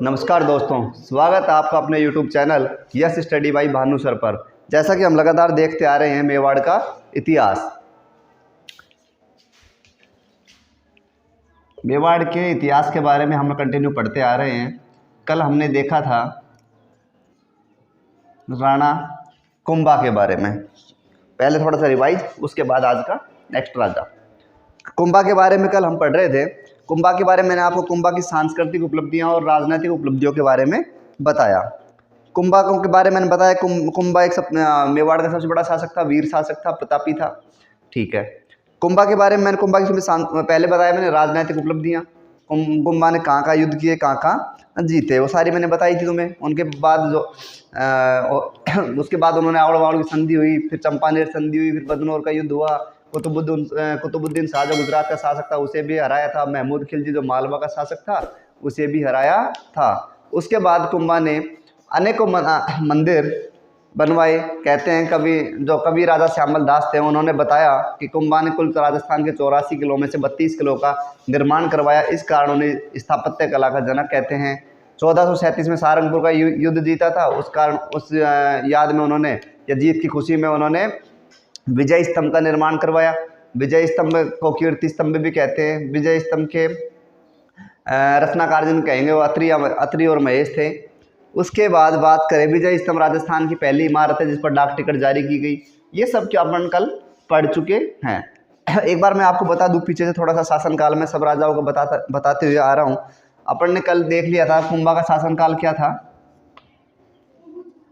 नमस्कार दोस्तों, स्वागत है आपका अपने YouTube channel yes study by Bhanu sir पर। जैसा कि हम लगातार देखते आ रहे हैं मेवाड़ का इतिहास। मेवाड़ के इतिहास के बारे में हम कंटिन्यू पढ़ते आ रहे हैं। कल हमने देखा था राणा कुंभा के बारे में। पहले थोड़ा सा रिवाइज, उसके बाद आज का नेक्स्ट राजा कुंभा के बारे में कल हम पढ़ रहे थे। कुंभा के बारे में मैंने आपको कुंभा की सांस्कृतिक उपलब्धियां और राजनीतिक उपलब्धियों के बारे में बताया। कुंभा के बारे में मैंने बताया कुंभा एक मेवाड़ का सबसे बड़ा शासक था, वीर शासक था, प्रतापी था। ठीक है। कुंभा के बारे में मैंने कुंभा की पहले बताया मैंने राजनीतिक उपलब्धियां। कुंभा ने कहाँ कहाँ युद्ध किए, कहाँ कहाँ जीते, वो सारी मैंने बताई थी तुम्हें। उनके बाद जो उसके बाद उन्होंने आवड़ वावड़ की संधि हुई, फिर चंपानेर संधि हुई, फिर बदनौर का युद्ध हुआ। कुतुबुद्दीन शाह जो गुजरात का शासक था उसे भी हराया था। महमूद खिलजी जो मालवा का शासक था उसे भी हराया था। उसके बाद कुंभा ने अनेकों मंदिर बनवाए। कहते हैं कवि राजा श्यामल दास थे, उन्होंने बताया कि कुंभा ने कुल राजस्थान के 84 किलो में से 32 किलो का निर्माण करवाया। इस कारण उन्हें स्थापत्य कला का जनक कहते हैं। 1437 में सहारनपुर का युद्ध जीता था, उस कारण उस याद में उन्होंने या जीत की खुशी में उन्होंने विजय स्तंभ का निर्माण करवाया। विजय स्तंभ को कीर्ति स्तंभ भी कहते हैं। विजय स्तंभ के रचनाकार जिन कहेंगे वो अत्रि और महेश थे। उसके बाद बात करें, विजय स्तंभ राजस्थान की पहली इमारत है जिस पर डाक टिकट जारी की गई। ये सब क्या अपन कल पढ़ चुके हैं। एक बार मैं आपको बता दूं, पीछे से थोड़ा सा शासनकाल में सब राजाओं को बताते हुए आ रहा हूँ। अपन ने कल देख लिया था कुंभा का शासनकाल क्या था।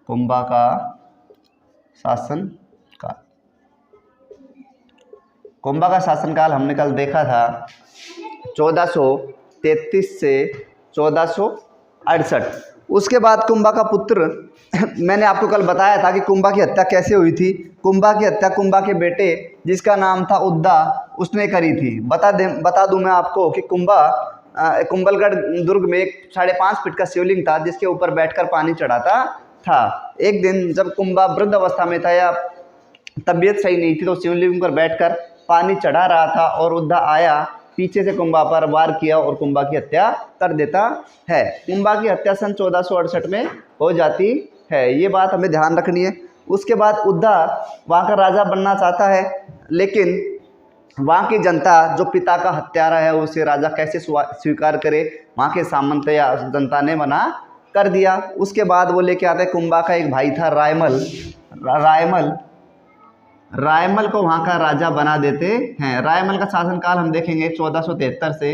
कुंभा का शासनकाल, कुंभा का शासनकाल हमने कल देखा था 1433 से 1468। उसके बाद कुंभा का पुत्र मैंने आपको कल बताया था कि कुंभा की हत्या कैसे हुई थी। कुंभा की हत्या कुंभा के बेटे जिसका नाम था उद्दा उसने करी थी। बता दूं मैं आपको कि कुंभलगढ़ दुर्ग में एक 5.5 फीट का शिवलिंग था जिसके ऊपर बैठकर पानी चढ़ाता था। एक दिन जब कुंभा वृद्ध अवस्था में था या तबीयत सही नहीं थी तो शिवलिंग पर बैठकर पानी चढ़ा रहा था और उद्दा आया, पीछे से कुंभा पर वार किया और कुंभा की हत्या कर देता है। कुंभा की हत्या सन 1468 में हो जाती है, ये बात हमें ध्यान रखनी है। उसके बाद उद्दा वहाँ का राजा बनना चाहता है, लेकिन वहाँ की जनता जो पिता का हत्यारा है उसे राजा कैसे स्वीकार करे, वहाँ के सामंत या जनता ने मना कर दिया। उसके बाद वो लेके आते कुंभा का एक भाई था रायमल को वहाँ का राजा बना देते हैं। रायमल का शासनकाल हम देखेंगे 1473 से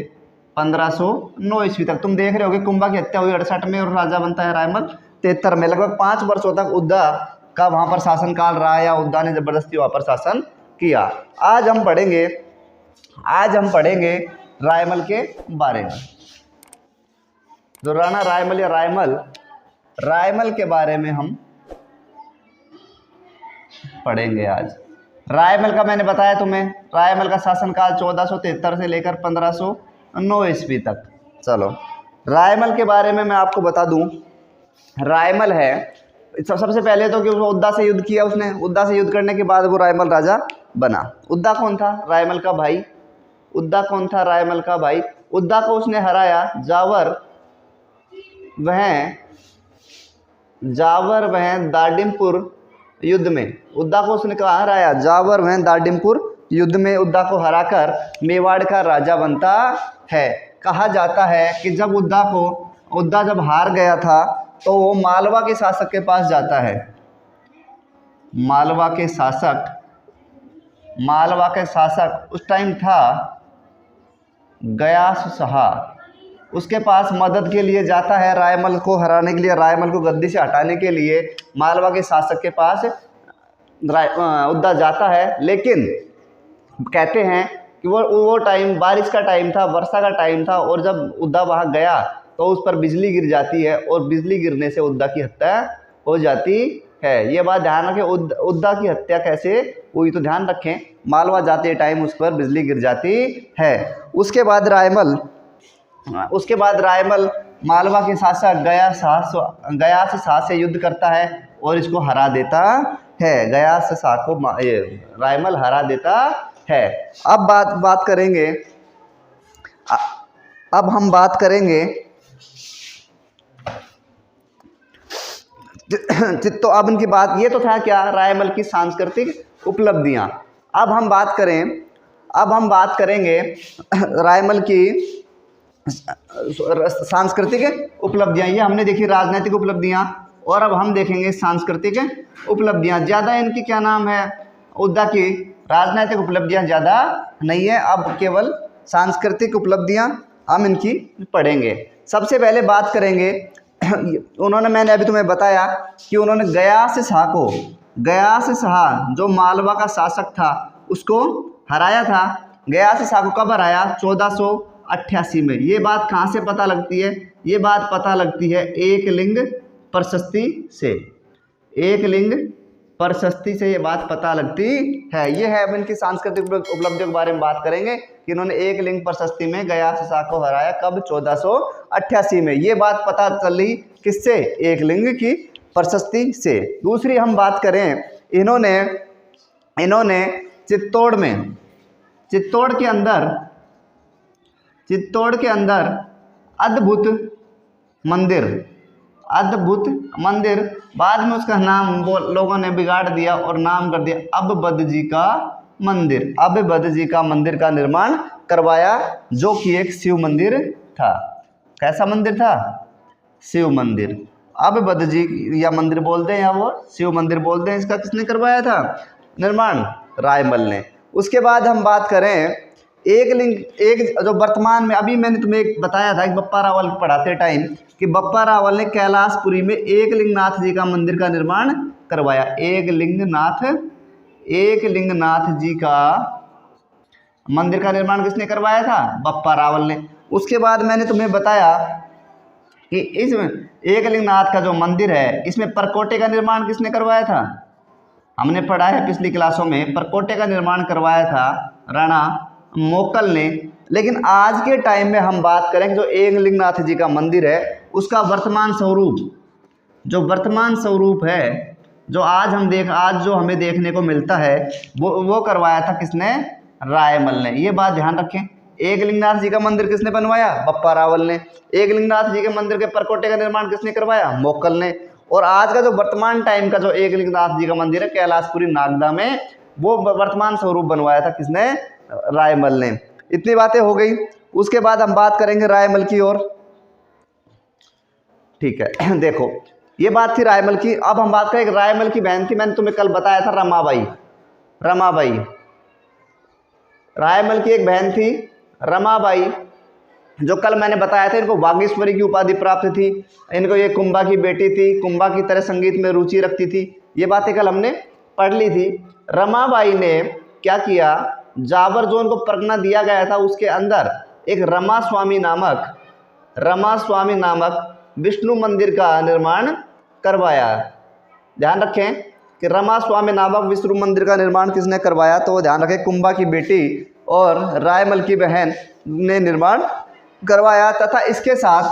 1509 ईस्वी तक। तुम देख रहे होगे कुंभा की हत्या हुई 68 में और राजा बनता है रायमल 73 में। लगभग 5 वर्षों तक उद्दा का वहाँ पर शासनकाल रहा या उद्दा ने जबरदस्ती वहाँ पर शासन किया। आज हम पढ़ेंगे रायमल के बारे में। जो राणा रायमल या रायमल के बारे में हम पढ़ेंगे आज। रायमल का मैंने बताया तुम्हें, रायमल का शासनकाल 1473 से लेकर 1509 ईस्वी तक। चलो रायमल के बारे में मैं आपको बता दूं। रायमल है सबसे पहले तो कि उद्दा से युद्ध किया उसने। उद्दा से युद्ध करने के बाद वो रायमल राजा बना। उद्दा कौन था? रायमल का भाई। उद्दा कौन था? रायमल का भाई। उद्दा को उसने हराया जावर वह दाडिमपुर युद्ध में। उद्दा को उसने कहा हराया जावर वह दाडिमपुर युद्ध में। उद्दा को हराकर मेवाड़ का राजा बनता है। कहा जाता है कि जब उद्दा जब हार गया था तो वो मालवा के शासक के पास जाता है। मालवा के शासक उस टाइम था गयास शाह। उसके पास मदद के लिए जाता है, रायमल को हराने के लिए, रायमल को गद्दी से हटाने के लिए मालवा के शासक के पास उद्दा जाता है। लेकिन कहते हैं कि वो टाइम बारिश का टाइम था, वर्षा का टाइम था, और जब उद्दा वहाँ गया तो उस पर बिजली गिर जाती है और बिजली गिरने से उद्दा की हत्या हो जाती है। ये बात ध्यान रखें, उद्दा की हत्या कैसे हुई तो ध्यान रखें, मालवा जाते टाइम उस पर बिजली गिर जाती है। उसके बाद रायमल मालवा के शासक गयास शाह से युद्ध करता है और इसको हरा देता है। गयास शाह को रायमल हरा देता है। अब हम बात करेंगे तो अब इनकी बात, ये तो था क्या, रायमल की सांस्कृतिक उपलब्धियां। अब हम बात करेंगे रायमल की सांस्कृतिक उपलब्धियां। ये हमने देखी राजनीतिक उपलब्धियां, और अब हम देखेंगे सांस्कृतिक उपलब्धियां। ज़्यादा इनकी क्या नाम है, उद्दा की राजनीतिक उपलब्धियां ज़्यादा नहीं है, अब केवल सांस्कृतिक उपलब्धियां हम इनकी पढ़ेंगे। सबसे पहले बात करेंगे उन्होंने, मैंने अभी तुम्हें बताया कि उन्होंने गयास शाह जो मालवा का शासक था उसको हराया था। गयास शाह को कब हराया, 1488 में। ये बात कहाँ से पता लगती है, ये बात पता लगती है एकलिंग प्रशस्ति से। एकलिंग प्रशस्ति से ये बात पता लगती है। ये है, अब इनकी सांस्कृतिक उपलब्धियों के बारे में बात करेंगे कि इन्होंने एकलिंग प्रशस्ति में गयास शाह को हराया, कब, 1488 में। ये बात पता चली किससे, एकलिंग की प्रशस्ति से। दूसरी हम बात करें, इन्होंने चित्तौड़ के अंदर अद्भुत मंदिर, बाद में उसका नाम लोगों ने बिगाड़ दिया और नाम कर दिया अबबद जी का मंदिर का निर्माण करवाया, जो कि एक शिव मंदिर था। कैसा मंदिर था, शिव मंदिर। अबबद जी या मंदिर बोलते हैं या वो शिव मंदिर बोलते हैं। इसका किसने करवाया था निर्माण, रायमल ने। उसके बाद हम बात करें एक जो वर्तमान में, अभी मैंने तुम्हें एक बताया था कि बप्पा रावल पढ़ाते टाइम कि बप्पा रावल ने कैलाशपुरी में एकलिंगनाथ जी का मंदिर का निर्माण करवाया। एकलिंगनाथ जी का मंदिर का निर्माण किसने करवाया था, बप्पा रावल ने। उसके बाद मैंने तुम्हें बताया कि इसमें एकलिंगनाथ का जो मंदिर है, इसमें परकोटे का निर्माण किसने करवाया था, हमने पढ़ा है पिछली क्लासों में, परकोटे का निर्माण करवाया था राणा मोकल ने। लेकिन आज के टाइम में हम बात करें कि जो एकलिंगनाथ जी का मंदिर है उसका वर्तमान स्वरूप है, जो आज जो हमें देखने को मिलता है, वो करवाया था किसने, रायमल ने। ये बात ध्यान रखें। एकलिंगनाथ जी का मंदिर किसने बनवाया, बप्पा रावल ने। एकलिंगनाथ जी के मंदिर के परकोटे का निर्माण किसने करवाया, मोकल ने। और आज का जो वर्तमान टाइम का जो एकलिंगनाथ जी का मंदिर है कैलाशपुरी नागदा में, वो वर्तमान स्वरूप बनवाया था किसने, रायमल ने। इतनी बातें हो गई। उसके बाद हम बात करेंगे रायमल की और, ठीक है। देखो ये बात थी रायमल की। अब हम बात करें रायमल की बहन थी, मैंने तुम्हें कल बताया था रमाबाई। रायमल की एक बहन थी रमाबाई, जो कल मैंने बताया था। इनको बागेश्वरी की उपाधि प्राप्त थी। इनको ये कुंभा की बेटी थी, कुंभा की तरह संगीत में रुचि रखती थी। ये बातें कल हमने पढ़ ली थी। रमाबाई ने क्या किया, जाबर जो उनको परगना दिया गया था उसके अंदर एक रमा स्वामी नामक विष्णु मंदिर का निर्माण करवाया। ध्यान रखें कि रमा स्वामी नामक विष्णु मंदिर का निर्माण किसने करवाया, तो ध्यान रखें कुंभा की बेटी और रायमल की बहन ने निर्माण करवाया। तथा इसके साथ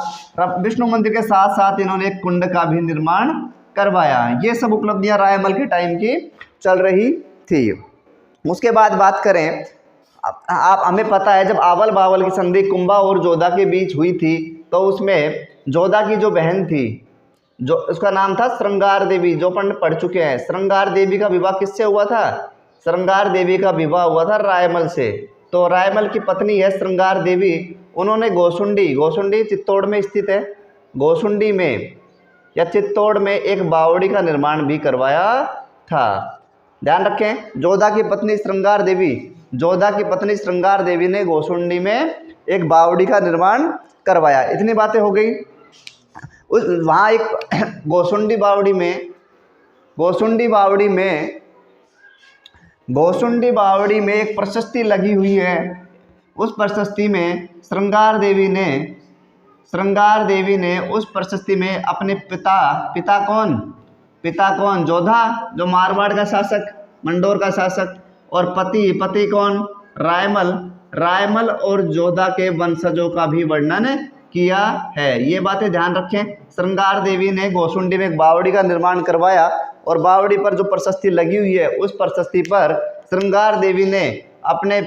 विष्णु मंदिर के साथ साथ इन्होंने एक कुंड का भी निर्माण करवाया। ये सब उपलब्धियां रायमल के टाइम की चल रही थी। उसके बाद बात करें, आप हमें पता है जब आवल बावल की संधि कुंभा और जोधा के बीच हुई थी, तो उसमें जोधा की जो बहन थी, जो उसका नाम था श्रृंगार देवी, जो अपन पढ़ चुके हैं। श्रृंगार देवी का विवाह किससे हुआ था, श्रृंगार देवी का विवाह हुआ था रायमल से। तो रायमल की पत्नी है श्रृंगार देवी, उन्होंने गोसुंडी चित्तौड़ में स्थित है, गोसुंडी में या चित्तौड़ में एक बावड़ी का निर्माण भी करवाया था। ध्यान रखें, जोधा की पत्नी श्रृंगार देवी ने गोसुंडी में एक बावड़ी का निर्माण करवाया। इतनी बातें हो गई। वहाँ एक गोसुंडी बावड़ी में एक प्रशस्ति लगी हुई है। उस प्रशस्ति में श्रृंगार देवी ने उस प्रशस्ति में अपने पिता कौन, जोधा जो मारवाड़ का शासक, मंडोर का शासक, और पति कौन, रायमल और जोधा के वंशजों का भी वर्णन किया है। ये बातें ध्यान रखें। श्रृंगार देवी ने गोसुंडी में एक बावड़ी का निर्माण करवाया, और बावड़ी पर जो प्रशस्ति लगी हुई है उस प्रशस्ति पर श्रृंगार देवी ने अपने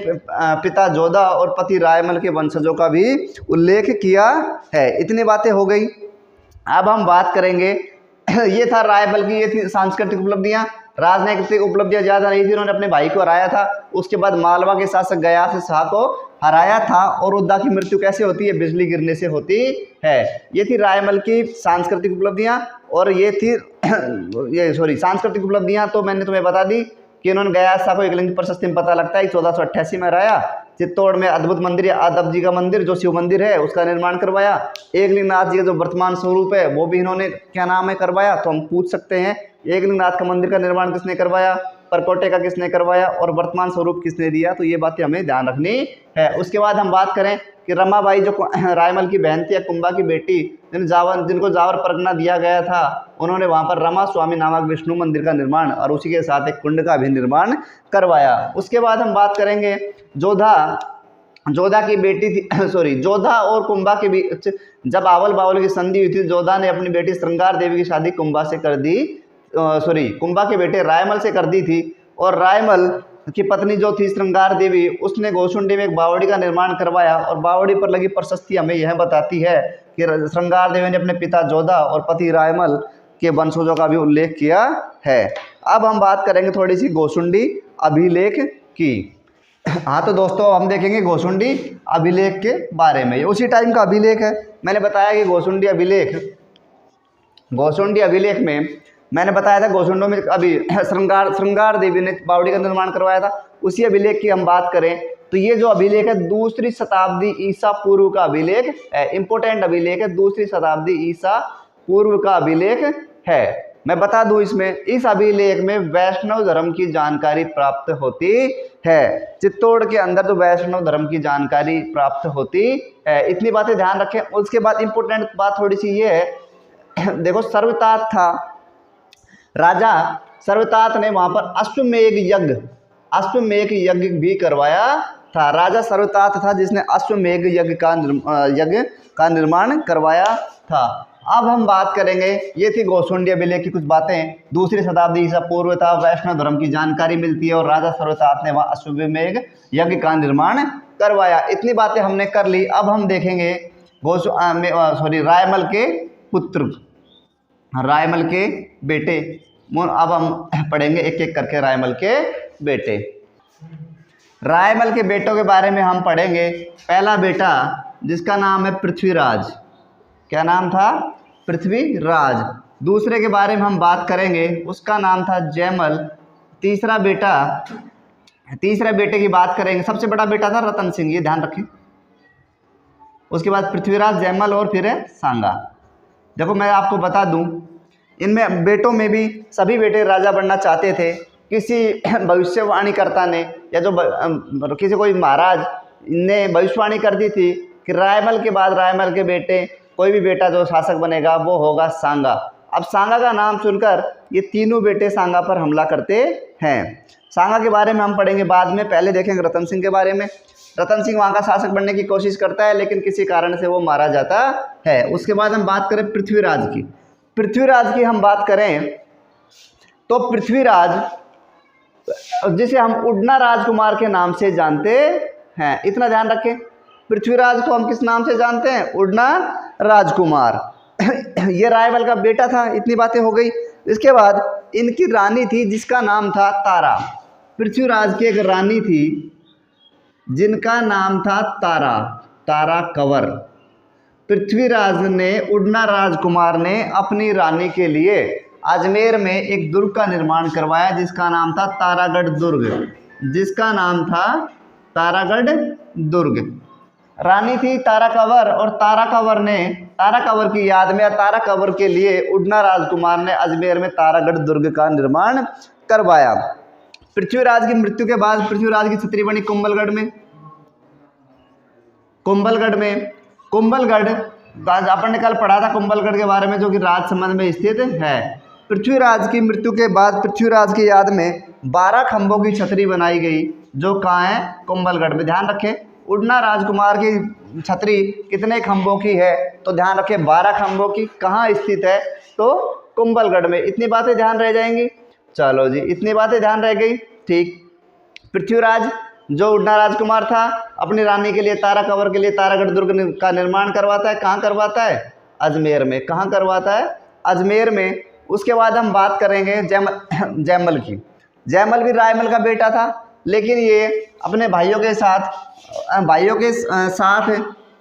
पिता जोधा और पति रायमल के वंशजों का भी उल्लेख किया है। इतनी बातें हो गई। अब हम बात करेंगे ये था रायमल की, ये थी सांस्कृतिक उपलब्धियां। राजनीतिक उपलब्धियां ज़्यादा नहीं थी, उन्होंने अपने भाई को हराया था। उसके बाद मालवा के शासक गया से शाह को हराया था। और उद्दा की मृत्यु कैसे होती है? बिजली गिरने से होती है। ये थी रायमल की सांस्कृतिक उपलब्धियां। और ये थी सांस्कृतिक उपलब्धियां तो मैंने तुम्हें बता दी कि उन्होंने गया शाह को एकलिंग प्रशस्ति में पता लगता है 1488 में हराया। चित्तौड़ में अद्भुत मंदिर, यादव जी का मंदिर जो शिव मंदिर है उसका निर्माण करवाया। एकलिंगनाथ जी का जो वर्तमान स्वरूप है वो भी इन्होंने क्या नाम है करवाया। तो हम पूछ सकते हैं एकलिंगनाथ का मंदिर का निर्माण किसने करवाया, परकोटे का किसने करवाया और वर्तमान स्वरूप किसने दिया। तो ये बातें हमें ध्यान रखनी है। उसके बाद हम बात करें कि रमाबाई जो रायमल की बहन थी या कुंभा की बेटी, जिनको जावर परगना दिया गया था, उन्होंने वहाँ पर रमा स्वामी नामक विष्णु मंदिर का निर्माण और उसी के साथ एक कुंड का भी निर्माण करवाया। उसके बाद हम बात करेंगे जोधा की बेटी थी जोधा और कुंभा के बीच जब आवल बावल की संधि हुई थी, जोधा ने अपनी बेटी श्रृंगार देवी की शादी कुंभा से कर दी, कुंभा के बेटे रायमल से कर दी थी। और रायमल की पत्नी जो थी श्रृंगार देवी, उसने गोसुंडी में एक बावड़ी का निर्माण करवाया। और बावड़ी पर लगी प्रशस्ति हमें यह बताती है कि श्रृंगार देवी ने अपने पिता जोधा और पति रायमल के वंशजों का भी उल्लेख किया है। अब हम बात करेंगे थोड़ी सी गोसुंडी अभिलेख की। हाँ तो दोस्तों हम देखेंगे गोसुंडी अभिलेख के बारे में। ये उसी टाइम का अभिलेख है। मैंने बताया कि गोसुंडी अभिलेख में मैंने बताया था गोसुंडों में अभी श्रृंगार देवी ने बावड़ी का निर्माण करवाया था। उसी अभिलेख की हम बात करें तो ये जो अभिलेख है 2री शताब्दी ईसा पूर्व का अभिलेख है। इंपोर्टेंट अभिलेख है, 2री शताब्दी ईसा पूर्व का अभिलेख है। मैं बता दूं इसमें इस अभिलेख में वैष्णव धर्म की जानकारी प्राप्त होती है। चित्तौड़ के अंदर तो वैष्णव धर्म की जानकारी प्राप्त होती है। इतनी बातें ध्यान रखें। उसके बाद इंपोर्टेंट बात थोड़ी सी ये है, देखो सर्वतात था, राजा सर्वतात ने वहां पर अश्वमेघ यज्ञ भी करवाया था। राजा सर्वतात था जिसने अश्वमेघ यज्ञ का निर्माण करवाया था। अब हम बात करेंगे, ये थी गोसुंडी अभिलेख की कुछ बातें। 2री शताब्दी ईसा पूर्व था, वैष्णव धर्म की जानकारी मिलती है और राजा सर्वतात ने वहाँ अश्वमेघ यज्ञ का निर्माण करवाया। इतनी बातें हमने कर ली। अब हम देखेंगे रायमल के पुत्र, रायमल के बेटे। अब हम पढ़ेंगे एक एक करके रायमल के बेटे। रायमल के बेटों के बारे में हम पढ़ेंगे। पहला बेटा जिसका नाम है पृथ्वीराज, क्या नाम था? पृथ्वीराज। दूसरे के बारे में हम बात करेंगे, उसका नाम था जयमल। तीसरे बेटे की बात करेंगे, सबसे बड़ा बेटा था रतन सिंह, ये ध्यान रखें। उसके बाद पृथ्वीराज, जयमल और फिर है सांगा। देखो मैं आपको बता दूं, इनमें बेटों में भी सभी बेटे राजा बनना चाहते थे। किसी भविष्यवाणीकर्ता ने या किसी कोई महाराज ने भविष्यवाणी कर दी थी कि रायमल के बाद रायमल के बेटे कोई भी बेटा जो शासक बनेगा वो होगा सांगा। अब सांगा का नाम सुनकर ये तीनों बेटे सांगा पर हमला करते हैं। सांगा के बारे में हम पढ़ेंगे बाद में, पहले देखेंगे रतन सिंह के बारे में। रतन सिंह वहाँ का शासक बनने की कोशिश करता है लेकिन किसी कारण से वो मारा जाता है। उसके बाद हम बात करें पृथ्वीराज की हम बात करें तो पृथ्वीराज जिसे हम उड़ना राजकुमार के नाम से जानते हैं, इतना ध्यान रखें। पृथ्वीराज को हम किस नाम से जानते हैं? उड़ना राजकुमार। ये रायमल का बेटा था। इतनी बातें हो गई। इसके बाद इनकी रानी थी जिसका नाम था तारा। पृथ्वीराज की एक रानी थी जिनका नाम था तारा कंवर। पृथ्वीराज ने, उड़ना राजकुमार ने अपनी रानी के लिए अजमेर में एक दुर्ग का निर्माण करवाया जिसका नाम था तारागढ़ दुर्ग। रानी थी तारा कंवर और तारा कंवर की याद में, तारा कंवर के लिए उड़ना राजकुमार ने अजमेर में तारागढ़ दुर्ग का निर्माण करवाया। पृथ्वीराज की मृत्यु के बाद पृथ्वीराज की छतरी बनी कुंभलगढ़ अपन ने कल पढ़ा था कुंभलगढ़ के बारे में, जो कि राजसमंद में स्थित है। पृथ्वीराज की मृत्यु के बाद पृथ्वीराज की याद में 12 खंभों की छतरी बनाई गई जो कहाँ है? कुंभलगढ़ में। ध्यान रखें उड़ना राजकुमार की छतरी कितने खंभों की है? तो ध्यान रखें 12 खंभों की। कहाँ स्थित है? तो कुंभलगढ़ में। इतनी बातें ध्यान रह जाएंगी। चलो जी, इतनी बातें ध्यान रह गई। ठीक। पृथ्वीराज जो उड़ना राजकुमार था अपनी रानी के लिए, तारा कंवर के लिए तारागढ़ दुर्ग का निर्माण करवाता है। कहाँ करवाता है? अजमेर में। कहाँ करवाता है? अजमेर में। उसके बाद हम बात करेंगे जयमल की। जयमल भी रायमल का बेटा था, लेकिन ये अपने भाइयों के साथ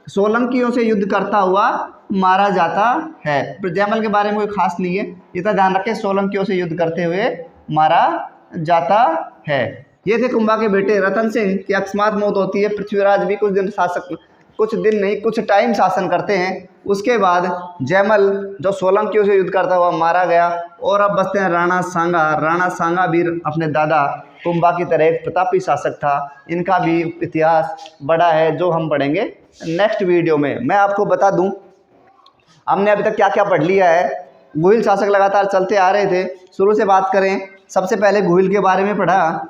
सोलंकियों से युद्ध करता हुआ मारा जाता है। तो जयमल के बारे में कोई खास नहीं है, इतना ध्यान रखें, सोलंकियों से युद्ध करते हुए मारा जाता है। ये थे कुंभा के बेटे। रतन सिंह की अकस्मात मौत होती है। पृथ्वीराज भी कुछ दिन नहीं कुछ टाइम शासन करते हैं। उसके बाद जयमल जो सोलंकियों से युद्ध करता हुआ मारा गया। और अब बसते हैं राणा सांगा। राणा सांगा भी अपने दादा कुंभा की तरह एक प्रतापी शासक था। इनका भी इतिहास बड़ा है, जो हम पढ़ेंगे नेक्स्ट वीडियो में। मैं आपको बता दूं, हमने अभी तक क्या क्या पढ़ लिया है। गुहिल शासक लगातार चलते आ रहे थे। शुरू से बात करें, सबसे पहले गुहिल के बारे में पढ़ा।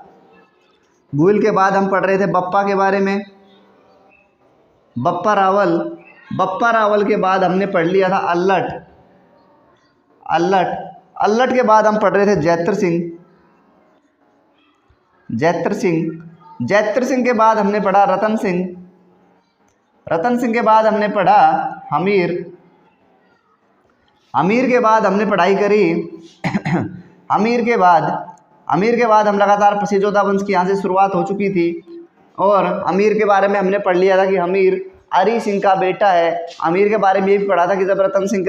गुहिल के बाद हम पढ़ रहे थे बप्पा के बारे में, बप्पा रावल के बाद हमने पढ़ लिया था अल्लट के बाद हम पढ़ रहे थे जैत्र सिंह के बाद हमने पढ़ा रतन सिंह के बाद हमने पढ़ा अमीर के बाद हमने पढ़ाई करी अमीर के बाद हम लगातार प्रसिजोदा वंश की यहाँ से शुरुआत हो चुकी थी। और अमीर के बारे में हमने पढ़ लिया था कि अमीर अरी सिंह का बेटा है। अमीर के बारे में ये भी पढ़ा था कि जब रतन सिंह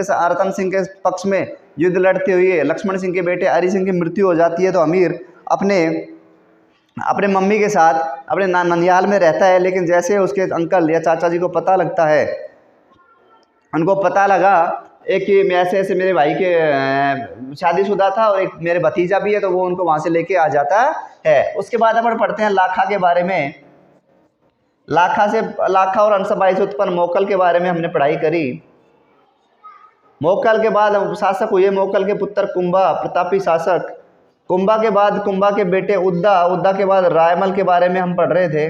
के पक्ष में युद्ध लड़ते हुए लक्ष्मण सिंह के बेटे अरी सिंह की मृत्यु हो जाती है, तो अमीर अपने मम्मी के साथ अपने ननिहाल में रहता है। लेकिन जैसे उसके अंकल या चाचा जी को पता लगता है, उनको पता लगा एक कि ऐसे मेरे भाई के शादीशुदा था और एक मेरे भतीजा भी है, तो वो उनको वहाँ से लेके आ जाता है। उसके बाद अपन पढ़ते हैं लाखा के बारे में। लाखा और अंसबाई से उत्पन्न मोकल के बारे में हमने पढ़ाई करी। मोकल के बाद शासक हुए मोकल के पुत्र कुंभा, प्रतापी शासक। कुंभा के बाद कुंभा के बेटे उद्दा के बाद रायमल के बारे में हम पढ़ रहे थे।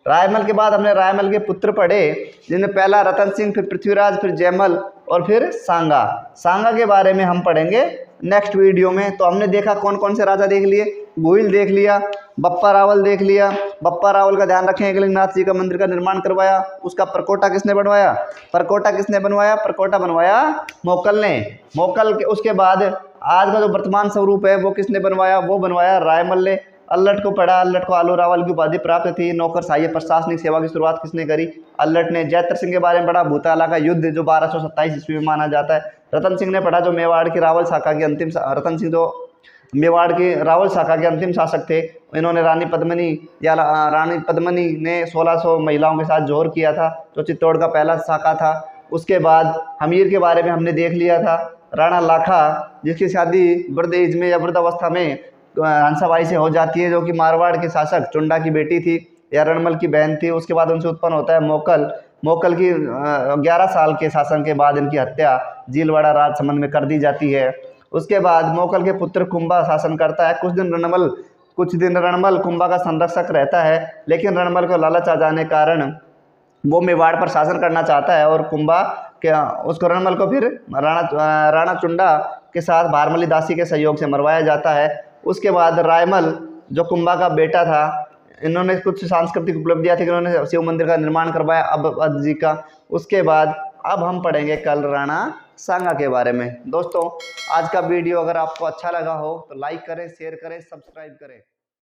रायमल के बाद हमने रायमल के पुत्र पढ़े, जिनमें पहला रतन सिंह, फिर पृथ्वीराज, फिर जयमल और फिर सांगा के बारे में हम पढ़ेंगे नेक्स्ट वीडियो में। तो हमने देखा कौन कौन से राजा देख लिए। गुहिल देख लिया, बप्पा रावल देख लिया। बप्पा रावल का ध्यान रखें, एकलिंगनाथ जी का मंदिर का निर्माण करवाया। उसका परकोटा किसने बनवाया? परकोटा बनवाया मोकल ने। मोकल के उसके बाद आज का जो वर्तमान स्वरूप है वो किसने बनवाया? वो बनवाया रायमल ने। अल्लट को पढ़ा, अल्लट को आलू रावल की उपाधि प्राप्त थी। नौकरशाही प्रशासनिक सेवा की शुरुआत किसने करी? अल्लट ने। जैत्र सिंह के बारे में पढ़ा, भूताला का युद्ध जो 1227 ईस्वी में माना जाता है। रतन सिंह ने पढ़ा, जो मेवाड़ की रावल शाखा के अंतिम रतन सिंह जो मेवाड़ के रावल शाखा के अंतिम शासक थे। इन्होंने रानी पद्मनी ने 1600 महिलाओं के साथ जोर किया था, जो चित्तौड़ का पहला शाखा था। उसके बाद हमीर के बारे में हमने देख लिया था। राणा लाखा, जिसकी शादी वृद्ध एज में या वृद्धावस्था में हंसाबाई से हो जाती है, जो कि मारवाड़ के शासक चुंडा की बेटी थी या रणमल की बहन थी। उसके बाद उनसे उत्पन्न होता है मोकल की 11 साल के शासन के बाद इनकी हत्या जीलवाड़ा राजसमंद में कर दी जाती है। उसके बाद मोकल के पुत्र कुंभा शासन करता है। कुछ दिन रणमल कुंभा का संरक्षक रहता है, लेकिन रणमल को लालच आ जाने कारण वो मेवाड़ पर शासन करना चाहता है और कुंभा उसको रणमल को फिर राणा चुंडा के साथ भारमली दासी के सहयोग से मरवाया जाता है। उसके बाद रायमल जो कुंभा का बेटा था, इन्होंने कुछ सांस्कृतिक उपलब्धियां थी कि इन्होंने शिव मंदिर का निर्माण करवाया अवध जी का। उसके बाद अब हम पढ़ेंगे कल राणा सांगा के बारे में। दोस्तों, आज का वीडियो अगर आपको अच्छा लगा हो तो लाइक करें, शेयर करें, सब्सक्राइब करें।